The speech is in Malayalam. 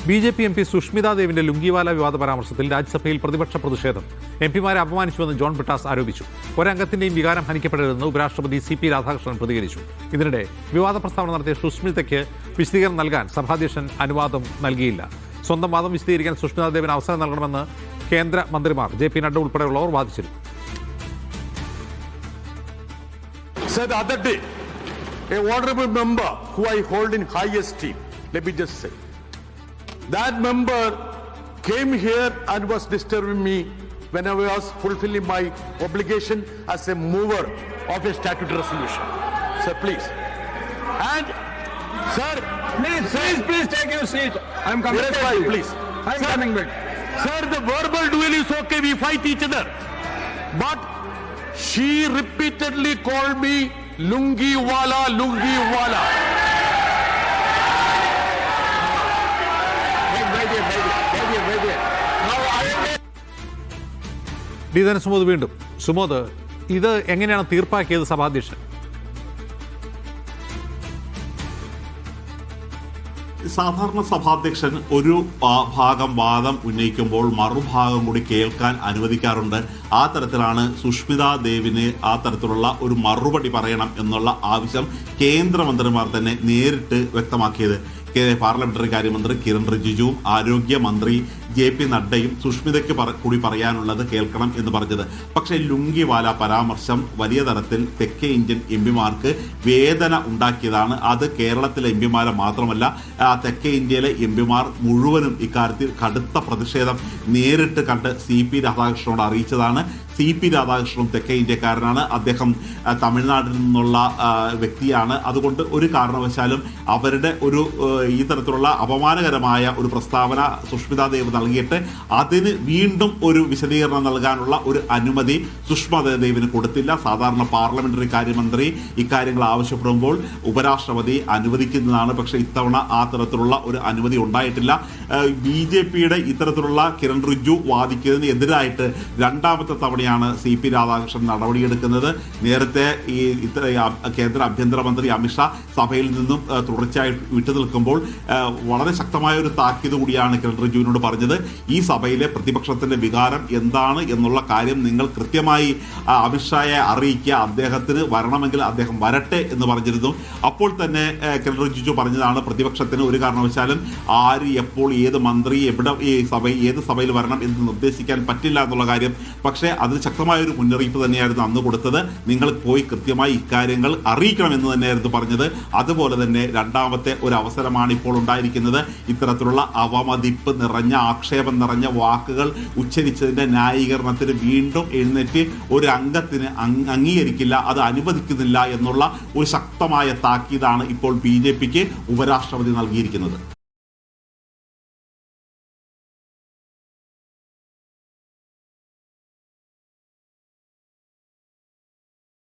ബി.ജെ.പി. എം പി സുഷ്മിതാ ദേവിന്റെ ലുങ്കിവാല വിവാദ പരാമർശത്തിൽ രാജ്യസഭയിൽ പ്രതിപക്ഷ പ്രതിഷേധം. എംപിമാരെ അപമാനിച്ചുവെന്ന് ജോൺ ബ്രിട്ടാസ് ആരോപിച്ചു. ഒരംഗത്തിന്റെയും വികാരം ഹനിക്കപ്പെടരുതെന്ന് ഉപരാഷ്ട്രപതി സി.പി. രാധാകൃഷ്ണൻ പ്രതികരിച്ചു. ഇതിനിടെ വിവാദ പ്രസ്താവന നടത്തിയ സുഷ്മിതയ്ക്ക് വിശദീകരണം നൽകാൻ സഭാധ്യക്ഷൻ അനുവാദം നൽകിയില്ല. സ്വന്തം വാദം വിശദീകരിക്കാൻ സുഷ്മിതാ ദേവിന് അവസരം നൽകണമെന്ന് കേന്ദ്ര മന്ത്രിമാർ ജെ.പി. നഡ്ഡ ഉൾപ്പെടെയുള്ളവർ വാദിച്ചിരുന്നു. Said the other day, a honorable member who I hold in high esteem, let me just say, that member came here and was disturbing me when I was fulfilling my obligation as a mover of a statutory resolution. Sir, please. And, sir, please take your seat. I'm coming back. Please. I'm coming back. Sir, the verbal duel is okay. We fight each other. But she repeatedly called me Lungi Wala, Lungi Wala. D Sumod വീണ്ടും. സുമോദ്, ഇത് എങ്ങനെയാണ് തീർപ്പാക്കിയത് സഭാധ്യക്ഷൻ? സാധാരണ സഭാധ്യക്ഷൻ ഒരു ഭാഗം വാദം ഉന്നയിക്കുമ്പോൾ മറുഭാഗം കൂടി കേൾക്കാൻ അനുവദിക്കാറുണ്ട്. ആ തരത്തിലാണ് സുഷ്മിതാ ദേവിന് ആ തരത്തിലുള്ള ഒരു മറുപടി പറയണം എന്നുള്ള ആവശ്യം കേന്ദ്രമന്ത്രിമാർ തന്നെ നേരിട്ട് വ്യക്തമാക്കിയത്. പാർലമെന്ററി കാര്യമന്ത്രി കിരൺ റിജിജുവും ആരോഗ്യമന്ത്രി ജെ.പി. നഡ്ഡയും സുഷ്മിതയ്ക്ക് കൂടി പറയാനുള്ളത് കേൾക്കണം എന്ന് പറഞ്ഞത്. പക്ഷേ ലുങ്കിവാല പരാമർശം വലിയ തരത്തിൽ തെക്കേ ഇന്ത്യൻ എംപിമാർക്ക് വേദന ഉണ്ടാക്കിയതാണ്. അത് കേരളത്തിലെ എംപിമാരെ മാത്രമല്ല, തെക്കേ ഇന്ത്യയിലെ എംപിമാർ മുഴുവനും ഇക്കാര്യത്തിൽ കടുത്ത പ്രതിഷേധം നേരിട്ട് കണ്ട് സി.പി. രാധാകൃഷ്ണനോട് അറിയിച്ചതാണ്. സി.പി. രാധാകൃഷ്ണനും തെക്കേ ഇന്ത്യക്കാരനാണ്. അദ്ദേഹം തമിഴ്നാട്ടിൽ നിന്നുള്ള വ്യക്തിയാണ്. അതുകൊണ്ട് ഒരു കാരണവശാലും അവരുടെ ഈ തരത്തിലുള്ള അപമാനകരമായ ഒരു പ്രസ്താവന സുഷ്മിതാ ദേവ് നൽകിയിട്ട് അതിന് വീണ്ടും ഒരു വിശദീകരണം നൽകാനുള്ള ഒരു അനുമതി സുഷ്മിതാ ദേവിന് കൊടുത്തില്ല. സാധാരണ പാർലമെന്ററി കാര്യമന്ത്രി ഇക്കാര്യങ്ങൾ ആവശ്യപ്പെടുമ്പോൾ ഉപരാഷ്ട്രപതി അനുവദിക്കുന്നതാണ്. പക്ഷേ ഇത്തവണ ആ തരത്തിലുള്ള ഒരു അനുമതി ഉണ്ടായിട്ടില്ല. ബി.ജെ.പിയുടെ ഇത്തരത്തിലുള്ള കിരൺ റിജിജു വാദിക്കുന്നതിന് എതിരായിട്ട് രണ്ടാമത്തെ തവണയാണ് സി.പി. രാധാകൃഷ്ണൻ നടപടിയെടുക്കുന്നത്. നേരത്തെ കേന്ദ്ര ആഭ്യന്തരമന്ത്രി അമിത്ഷാ സഭയിൽ നിന്നും തുടർച്ചയായി വിട്ടുനിൽക്കുമ്പോൾ വളരെ ശക്തമായ ഒരു താക്കീത് കൂടിയാണ് കിരൺ റിജിജുവിനോട് പറഞ്ഞത്. ഈ സഭയിലെ പ്രതിപക്ഷത്തിന്റെ വികാരം എന്താണ് എന്നുള്ള കാര്യം നിങ്ങൾ കൃത്യമായി അമിത്ഷായെ അറിയിക്കുക, അദ്ദേഹത്തിന് വരണമെങ്കിൽ അദ്ദേഹം വരട്ടെ എന്ന് പറഞ്ഞിരുന്നു. അപ്പോൾ തന്നെ കിരൺ റിജിജു പറഞ്ഞതാണ് പ്രതിപക്ഷത്തിന് ഒരു കാരണവശാലും ആര് എപ്പോൾ ഏത് മന്ത്രി എവിടെ ഏത് സഭയിൽ വരണം എന്ന് നിർദ്ദേശിക്കാൻ പറ്റില്ല എന്നുള്ള കാര്യം. പക്ഷേ അതിന് ശക്തമായ ഒരു മുന്നറിയിപ്പ് തന്നെയായിരുന്നു അന്ന് കൊടുത്തത്. നിങ്ങൾ പോയി കൃത്യമായി ഇക്കാര്യങ്ങൾ അറിയിക്കണമെന്ന് തന്നെയായിരുന്നു പറഞ്ഞത്. അതുപോലെ തന്നെ രണ്ടാമത്തെ ഒരു അവസരമാണ് ഇപ്പോൾ ഉണ്ടായിരിക്കുന്നത്. ഇത്തരത്തിലുള്ള അവമതിപ്പ് നിറഞ്ഞ ആക്ഷേപം നിറഞ്ഞ വാക്കുകൾ ഉച്ചരിച്ചതിന്റെ ന്യായീകരണത്തിന് വീണ്ടും എഴുന്നേറ്റ് ഒരു അംഗത്തിന് അംഗീകരിക്കില്ല, അത് അനുവദിക്കുന്നില്ല എന്നുള്ള ഒരു ശക്തമായ താക്കീതാണ് ഇപ്പോൾ ബി.ജെ.പിക്ക് ഉപരാഷ്ട്രപതി നൽകിയിരിക്കുന്നത്.